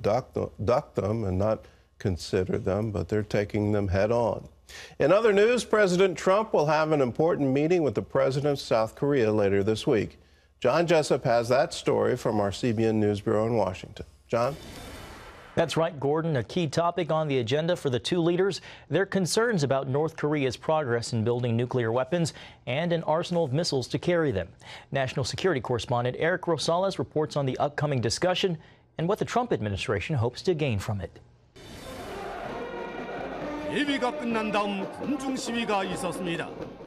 duck them and not consider them, but they're taking them head on. In other news, President Trump will have an important meeting with the president of South Korea later this week. John Jessup has that story from our CBN News Bureau in Washington. John? That's right, Gordon. A key topic on the agenda for the two leaders, their concerns about North Korea's progress in building nuclear weapons and an arsenal of missiles to carry them. National security correspondent Eric Rosales reports on the upcoming discussion and what the Trump administration hopes to gain from it.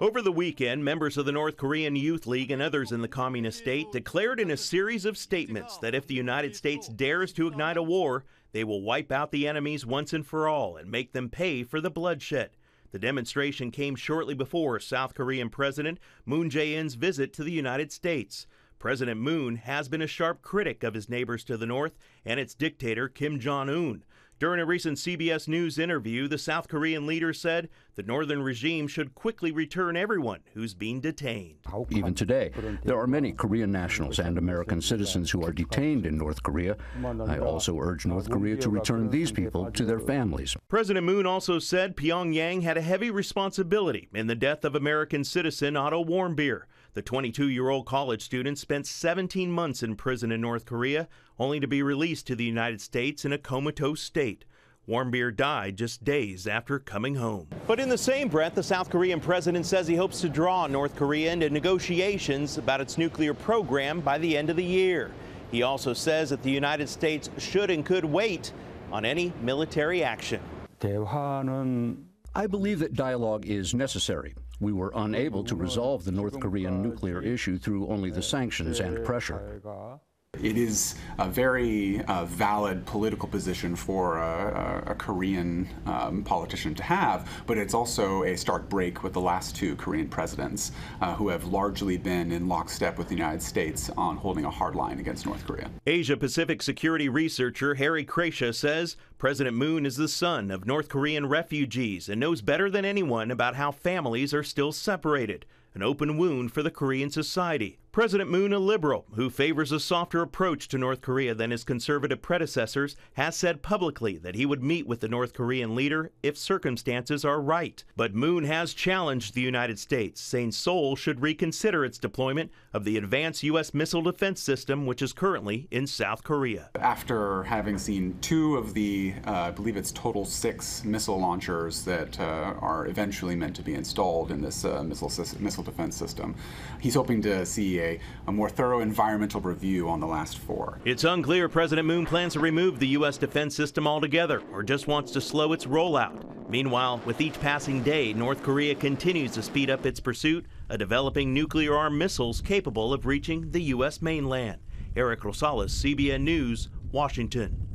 Over the weekend, members of the North Korean Youth League and others in the communist state declared in a series of statements that if the United States dares to ignite a war, they will wipe out the enemies once and for all and make them pay for the bloodshed. The demonstration came shortly before South Korean President Moon Jae-in's visit to the United States. President Moon has been a sharp critic of his neighbors to the north and its dictator Kim Jong-un. During a recent CBS News interview, the South Korean leader said the northern regime should quickly return everyone who's being detained. Even today, there are many Korean nationals and American citizens who are detained in North Korea. I also urge North Korea to return these people to their families. President Moon also said Pyongyang had a heavy responsibility in the death of American citizen Otto Warmbier. The 22-year-old college student spent 17 months in prison in North Korea, only to be released to the United States in a comatose state. Warmbier died just days after coming home. But in the same breath, the South Korean president says he hopes to draw North Korea into negotiations about its nuclear program by the end of the year. He also says that the United States should and could wait on any military action. I believe that dialogue is necessary. We were unable to resolve the North Korean nuclear issue through only the sanctions and pressure. It is a very valid political position for a Korean politician to have, but it's also a stark break with the last two Korean presidents who have largely been in lockstep with the United States on holding a hard line against North Korea. Asia-Pacific security researcher Harry Kreischa says President Moon is the son of North Korean refugees and knows better than anyone about how families are still separated, an open wound for the Korean society. President Moon, a liberal who favors a softer approach to North Korea than his conservative predecessors, has said publicly that he would meet with the North Korean leader if circumstances are right. But Moon has challenged the United States, saying Seoul should reconsider its deployment of the advanced U.S. missile defense system, which is currently in South Korea. After having seen two of the, I believe it's total 6 missile launchers that are eventually meant to be installed in this missile defense system, he's hoping to see a more thorough environmental review on the last 4. It's unclear President Moon plans to remove the U.S. defense system altogether or just wants to slow its rollout. Meanwhile, with each passing day, North Korea continues to speed up its pursuit of developing nuclear-armed missiles capable of reaching the U.S. mainland. Eric Rosales, CBN News, Washington.